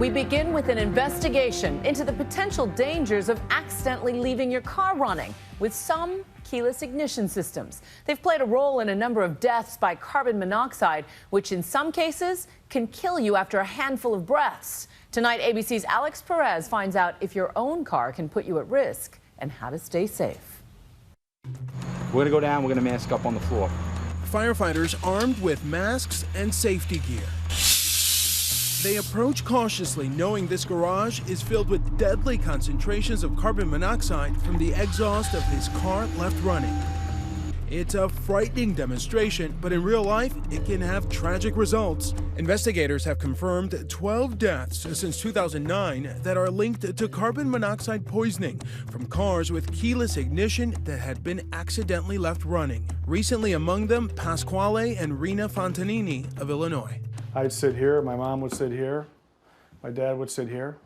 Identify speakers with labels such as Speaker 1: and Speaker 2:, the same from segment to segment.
Speaker 1: We begin with an investigation into the potential dangers of accidentally leaving your car running with some keyless ignition systems. They've played a role in a number of deaths by carbon monoxide, which in some cases can kill you after a handful of breaths. Tonight, ABC's Alex Perez finds out if your own car can put you at risk and how to stay safe.
Speaker 2: We're going to go down, we're going to mask up on the floor.
Speaker 3: Firefighters armed with masks and safety gear. They approach cautiously, knowing this garage is filled with deadly concentrations of carbon monoxide from the exhaust of his car left running. It's a frightening demonstration, but in real life, it can have tragic results. Investigators have confirmed 12 deaths since 2009 that are linked to carbon monoxide poisoning from cars with keyless ignition that had been accidentally left running. Recently among them, Pasquale and Rina Fontanini of Illinois.
Speaker 4: I'd sit here, my mom would sit here, my dad would sit here.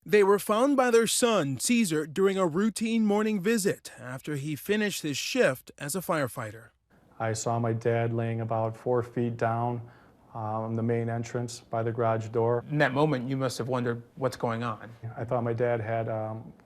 Speaker 3: They were found by their son, Caesar, during a routine morning visit after he finished his shift as a firefighter.
Speaker 4: I saw my dad laying about 4 feet down on the main entrance by the garage door.
Speaker 5: In that moment, you must have wondered what's going on.
Speaker 4: I thought my dad had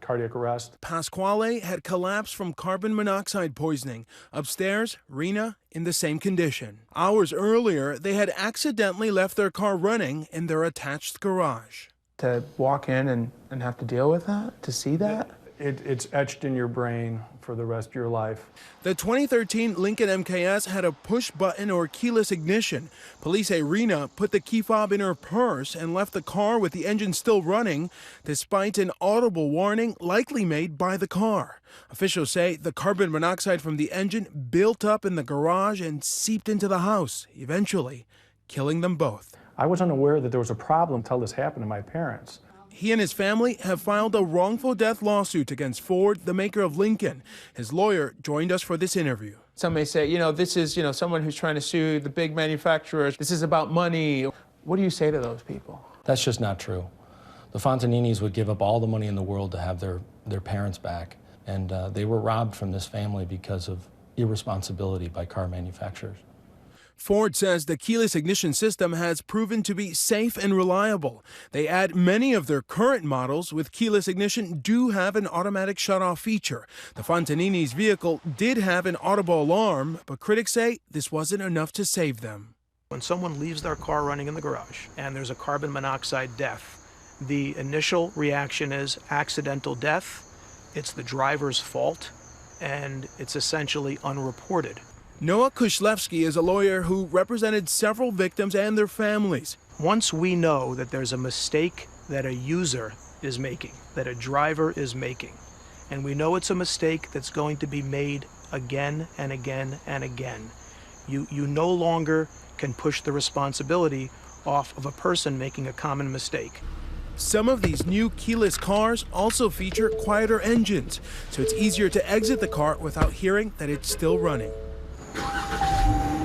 Speaker 4: cardiac arrest.
Speaker 3: Pasquale had collapsed from carbon monoxide poisoning. Upstairs, Rina in the same condition. Hours earlier, they had accidentally left their car running in their attached garage.
Speaker 5: To walk in and have to deal with that, to see that?
Speaker 4: It's etched in your brain for the rest of your life.
Speaker 3: The 2013 Lincoln MKS had a push button or keyless ignition. Police say Rina put the key fob in her purse and left the car with the engine still running, despite an audible warning likely made by the car. Officials say the carbon monoxide from the engine built up in the garage and seeped into the house, eventually killing them both.
Speaker 4: I was unaware that there was a problem until this happened to my parents.
Speaker 3: He and his family have filed a wrongful death lawsuit against Ford, the maker of Lincoln. His lawyer joined us for this interview.
Speaker 5: Some may say, this is, someone who's trying to sue the big manufacturers. This is about money. What do you say to those people?
Speaker 6: That's just not true. The Fontaninis would give up all the money in the world to have their parents back. And they were robbed from this family because of irresponsibility by car manufacturers.
Speaker 3: Ford says the keyless ignition system has proven to be safe and reliable. They add many of their current models with keyless ignition do have an automatic shut-off feature. The Fontanini's vehicle did have an audible alarm, but critics say this wasn't enough to save them.
Speaker 7: When someone leaves their car running in the garage and there's a carbon monoxide death, the initial reaction is accidental death. It's the driver's fault, and it's essentially unreported.
Speaker 3: Noah Kushlefsky is a lawyer who represented several victims and their families.
Speaker 7: Once we know that there's a mistake that a user is making, that a driver is making, and we know it's a mistake that's going to be made again and again and again, you no longer can push the responsibility off of a person making a common mistake.
Speaker 3: Some of these new keyless cars also feature quieter engines, so it's easier to exit the car without hearing that it's still running.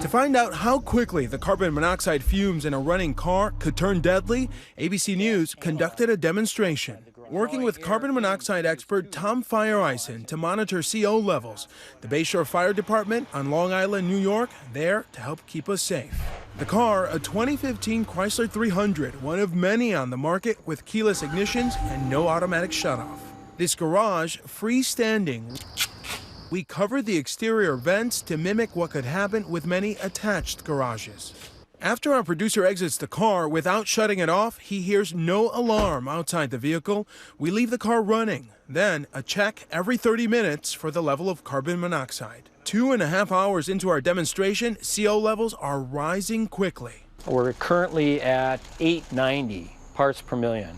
Speaker 3: To find out how quickly the carbon monoxide fumes in a running car could turn deadly, ABC News conducted a demonstration. Working with carbon monoxide expert Tom Fireisen to monitor CO levels, the Bayshore Fire Department on Long Island, New York, there to help keep us safe. The car, a 2015 Chrysler 300, one of many on the market with keyless ignitions and no automatic shutoff. This garage, freestanding. We covered the exterior vents to mimic what could happen with many attached garages. After our producer exits the car without shutting it off, he hears no alarm outside the vehicle. We leave the car running. Then a check every 30 minutes for the level of carbon monoxide. 2.5 hours into our demonstration, CO levels are rising quickly.
Speaker 8: We're currently at 890 parts per million,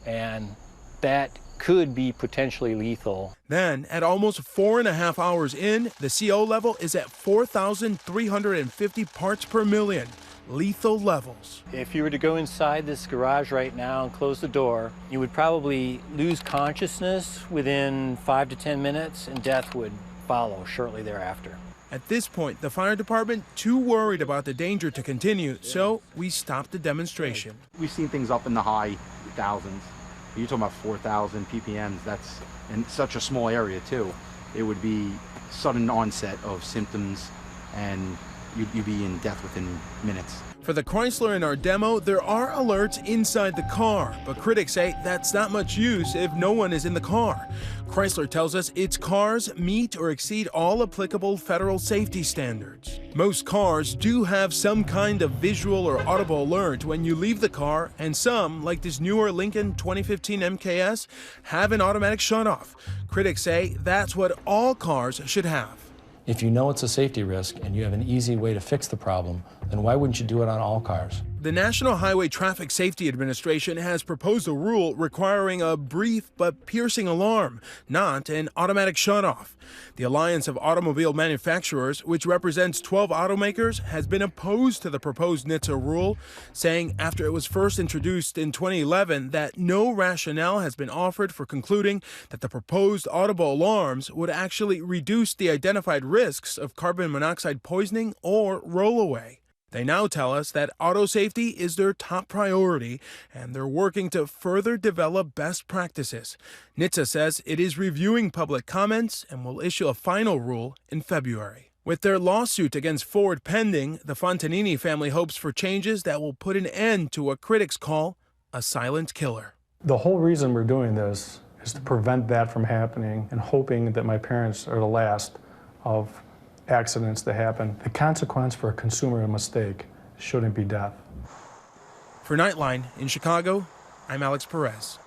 Speaker 8: and that could be potentially lethal.
Speaker 3: Then, at almost 4.5 hours in, the CO level is at 4,350 parts per million. Lethal levels.
Speaker 8: If you were to go inside this garage right now and close the door, you would probably lose consciousness within 5 to 10 minutes, and death would follow shortly thereafter.
Speaker 3: At this point, the fire department too worried about the danger to continue, so we stopped the demonstration.
Speaker 2: We've seen things up in the high thousands. You're talking about 4,000 ppms. That's in such a small area too. It would be sudden onset of symptoms, and you'd be in death within minutes.
Speaker 3: For the Chrysler in our demo, there are alerts inside the car, but critics say that's not much use if no one is in the car. Chrysler tells us its cars meet or exceed all applicable federal safety standards. Most cars do have some kind of visual or audible alert when you leave the car, and some, like this newer Lincoln 2015 MKS, have an automatic shutoff. Critics say that's what all cars should have.
Speaker 6: If you know it's a safety risk and you have an easy way to fix the problem, then why wouldn't you do it on all cars?
Speaker 3: The National Highway Traffic Safety Administration has proposed a rule requiring a brief but piercing alarm, not an automatic shutoff. The Alliance of Automobile Manufacturers, which represents 12 automakers, has been opposed to the proposed NHTSA rule, saying after it was first introduced in 2011 that no rationale has been offered for concluding that the proposed audible alarms would actually reduce the identified risks of carbon monoxide poisoning or rollaway. They now tell us that auto safety is their top priority, and they're working to further develop best practices. NHTSA says it is reviewing public comments and will issue a final rule in February. With their lawsuit against Ford pending, the Fontanini family hopes for changes that will put an end to what critics call a silent killer.
Speaker 4: The whole reason we're doing this is to prevent that from happening and hoping that my parents are the last of accidents that happen. The consequence for a consumer of mistake shouldn't be death.
Speaker 3: For Nightline in Chicago, I'm Alex Perez.